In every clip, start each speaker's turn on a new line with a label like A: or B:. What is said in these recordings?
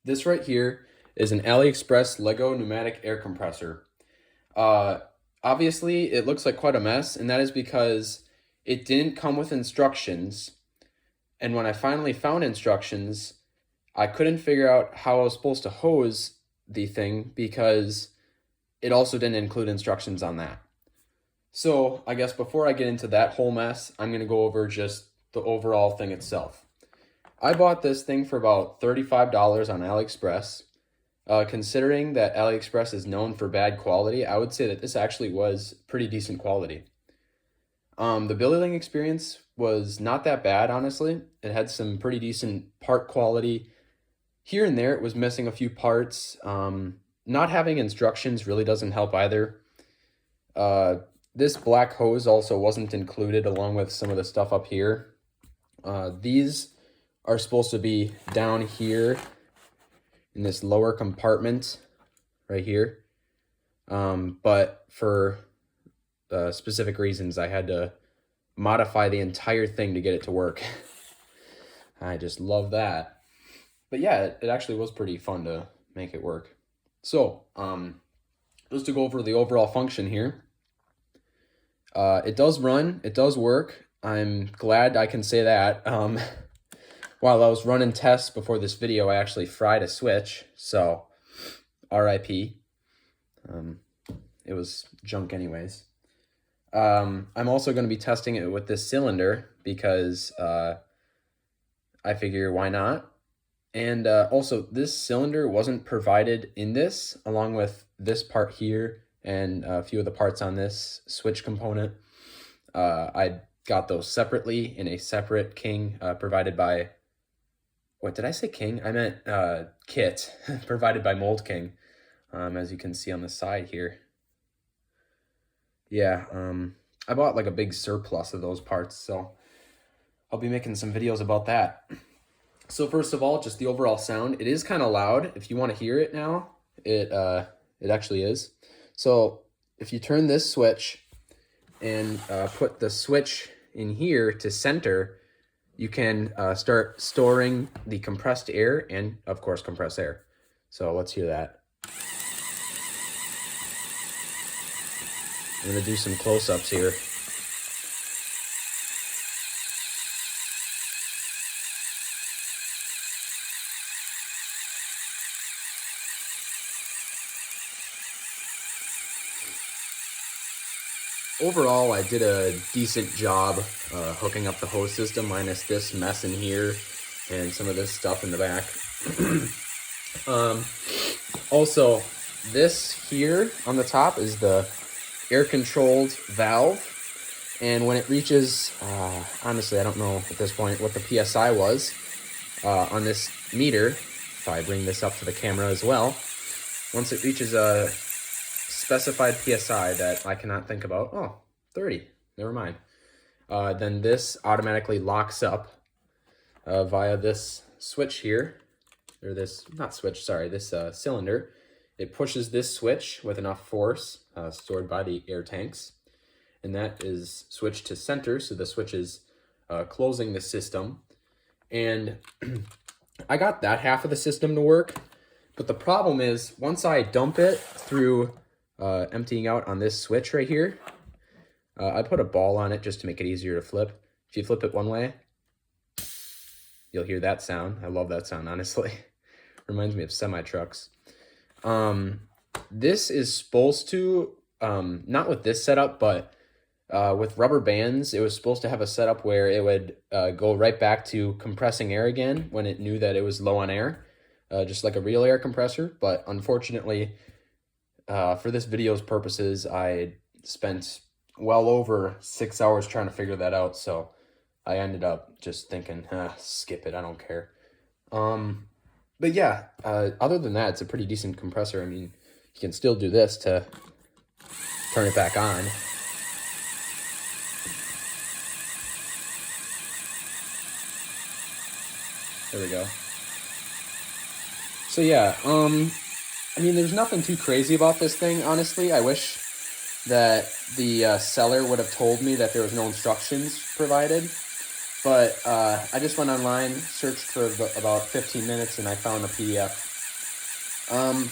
A: This right here is an AliExpress Lego pneumatic air compressor. Uh, Obviously, it looks like quite a mess, and that is because it didn't come with instructions. And when I finally found instructions, I couldn't figure out how I was supposed to hose the thing because it also didn't include instructions on that. So I guess before I get into that whole mess, I'm going to go over just the overall thing itself. I bought this thing for about $35 on AliExpress. Considering that AliExpress is known for bad quality, I would say that this actually was pretty decent quality. The building experience was not that bad, honestly. It had some pretty decent part quality. Here and there, it was missing a few parts. Not having instructions really doesn't help either. This black hose also wasn't included along with some of the stuff up here. These are supposed to be down here in this lower compartment right here. But for specific reasons, I had to modify the entire thing to get it to work. I just love that. But yeah, it actually was pretty fun to make it work. So, just to go over the overall function here. It does run, it does work. I'm glad I can say that. While I was running tests before this video, I actually fried a switch, so RIP. It was junk anyways. I'm also going to be testing it with this cylinder because I figure why not. And also, this cylinder wasn't provided in this, along with this part here and a few of the parts on this switch component. I got those separately in a separate King provided by... What did I say, King? I meant kit provided by Mold King, as you can see on the side here. Yeah, I bought like a big surplus of those parts, so I'll be making some videos about that. So first of all, just the overall sound. It is kind of loud. If you want to hear it now, it actually is. So if you turn this switch and put the switch in here to center, you can start storing the compressed air and, of course, compressed air. So let's hear that. I'm going to do some close-ups here. Overall, I did a decent job hooking up the hose system, minus this mess in here and some of this stuff in the back. Also, this here on the top is the air-controlled valve, and when it reaches, honestly, I don't know at this point what the PSI was on this meter. If I bring this up to the camera as well, once it reaches a specified PSI that I cannot think about, 30, never mind, then this automatically locks up via this switch here, or this, not switch, sorry, this cylinder. It pushes this switch with enough force stored by the air tanks, and that is switched to center, so the switch is closing the system. And I got that half of the system to work, but the problem is once I dump it through emptying out on this switch right here, I put a ball on it just to make it easier to flip. If you flip it one way, you'll hear that sound. I love that sound, honestly. Reminds me of semi-trucks. This is supposed to, not with this setup, but with rubber bands, it was supposed to have a setup where it would go right back to compressing air again when it knew that it was low on air, just like a real air compressor. But unfortunately, for this video's purposes, I spent well over 6 hours trying to figure that out, so I ended up just thinking, skip it, I don't care. But yeah, other than that, it's a pretty decent compressor. I mean, you can still do this to turn it back on. There we go. So yeah, I mean, there's nothing too crazy about this thing, honestly. I wish that the seller would have told me that there was no instructions provided. But I just went online, searched for about 15 minutes, and I found a PDF Um,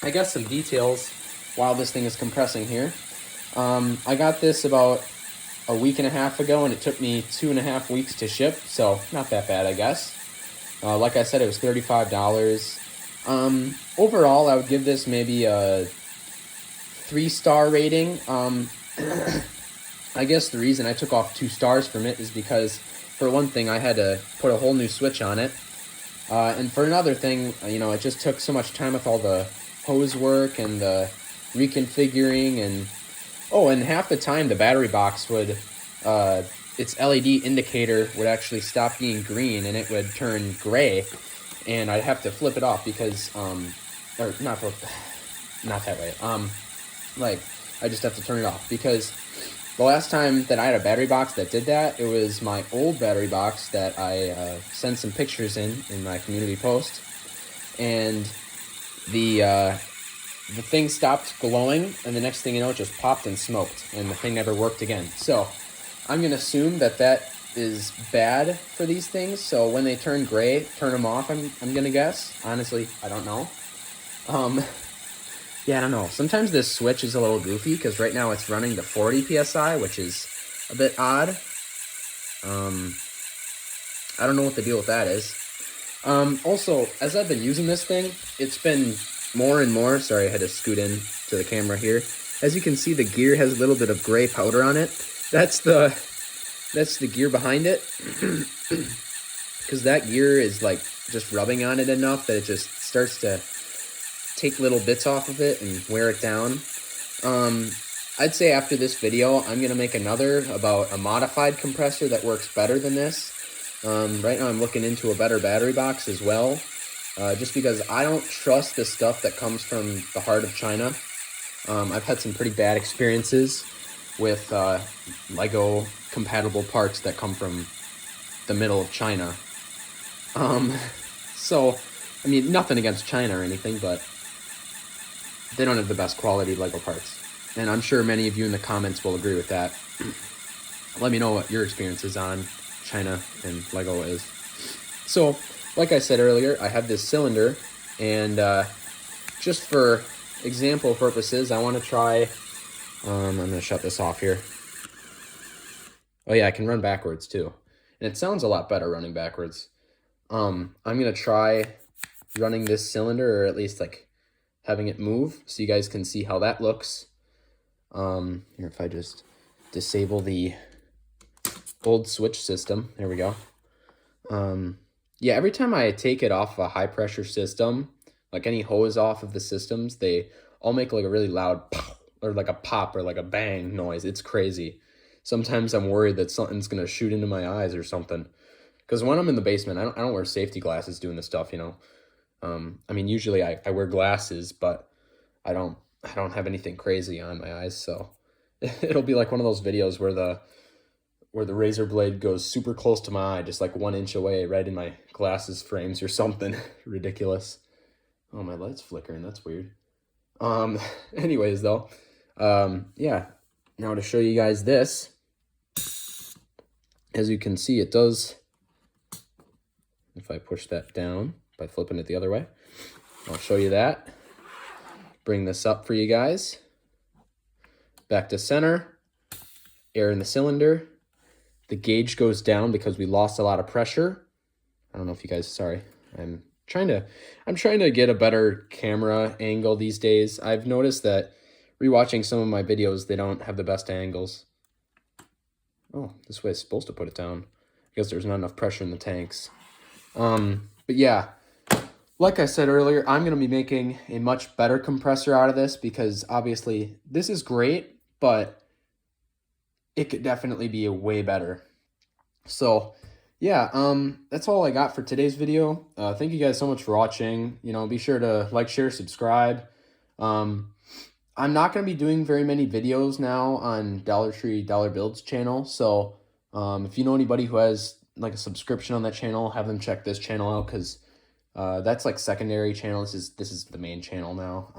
A: I guess some details while this thing is compressing here. I got this about a week and a half ago, and it took me 2.5 weeks to ship, so not that bad, I guess. Like I said, it was $35. Overall, I would give this maybe a 3-star rating. I guess the reason I took off 2 stars from it is because, for one thing, I had to put a whole new switch on it. And for another thing, it just took so much time with all the hose work and the reconfiguring, and half the time the battery box would, its LED indicator would actually stop being green and it would turn gray, and I'd have to flip it off because, or not that way, like, I just have to turn it off because the last time that I had a battery box that did that, it was my old battery box that I sent some pictures in my community post, and the thing stopped glowing, and the next thing you know, it just popped and smoked, and the thing never worked again. So I'm going to assume that is bad for these things, so when they turn gray, turn them off, I'm going to guess. Honestly, I don't know. Yeah, I don't know. Sometimes this switch is a little goofy because right now it's running to 40 PSI, which is a bit odd. I don't know what the deal with that is. Also, as I've been using this thing, it's been more and more... Sorry, I had to scoot in to the camera here. As you can see, the gear has a little bit of gray powder on it. That's the gear behind it. Because that gear is like just rubbing on it enough that it just starts to take little bits off of it and wear it down. I'd say after this video, I'm going to make another about a modified compressor that works better than this. Right now I'm looking into a better battery box as well, just because I don't trust the stuff that comes from the heart of China. I've had some pretty bad experiences with Lego compatible parts that come from the middle of China. So, I mean, nothing against China or anything, but they don't have the best quality Lego parts. And I'm sure many of you in the comments will agree with that. Let me know what your experience is on China and Lego is. So, like I said earlier, I have this cylinder, and just for example purposes, I want to try... I'm going to shut this off here. Oh yeah, I can run backwards too. And it sounds a lot better running backwards. I'm going to try running this cylinder, or at least like having it move, so you guys can see how that looks. Here, if I just disable the old switch system, there we go. Yeah, every time I take it off a high pressure system, like any hose off of the systems, they all make like a really loud pow, or like a pop or like a bang noise. It's crazy. Sometimes I'm worried that something's gonna shoot into my eyes or something. Because when I'm in the basement, I don't wear safety glasses doing this stuff, you know. I mean, usually I wear glasses, but I don't have anything crazy on my eyes, so it'll be like one of those videos where the razor blade goes super close to my eye, just like 1 inch away, right in my glasses frames or something. Ridiculous. Oh, my light's flickering. That's weird. Anyways, though, yeah. Now to show you guys this, as you can see, it does, if I push that down by flipping it the other way, I'll show you that. Bring this up for you guys. Back to center. Air in the cylinder. The gauge goes down because we lost a lot of pressure. I don't know if you guys, sorry. I'm trying to get a better camera angle these days. I've noticed that rewatching some of my videos, they don't have the best angles. Oh, this way it's supposed to put it down. I guess there's not enough pressure in the tanks. But yeah, like I said earlier, I'm going to be making a much better compressor out of this because obviously this is great, but it could definitely be a way better. So yeah, that's all I got for today's video. Thank you guys so much for watching. You know, be sure to like, share, subscribe. I'm not going to be doing very many videos now on Dollar Tree Dollar Builds channel. So if you know anybody who has like a subscription on that channel, have them check this channel out, because that's like secondary channel. This is the main channel now.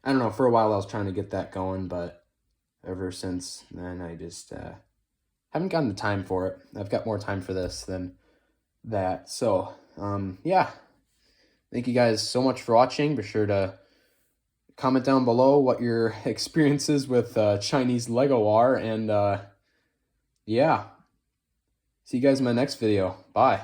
A: I don't know, for a while I was trying to get that going, but ever since then I just haven't gotten the time for it. I've got more time for this than that. So yeah, Thank you guys so much for watching. Be sure to comment down below what your experiences with Chinese Lego are, and yeah, see you guys in my next video. Bye.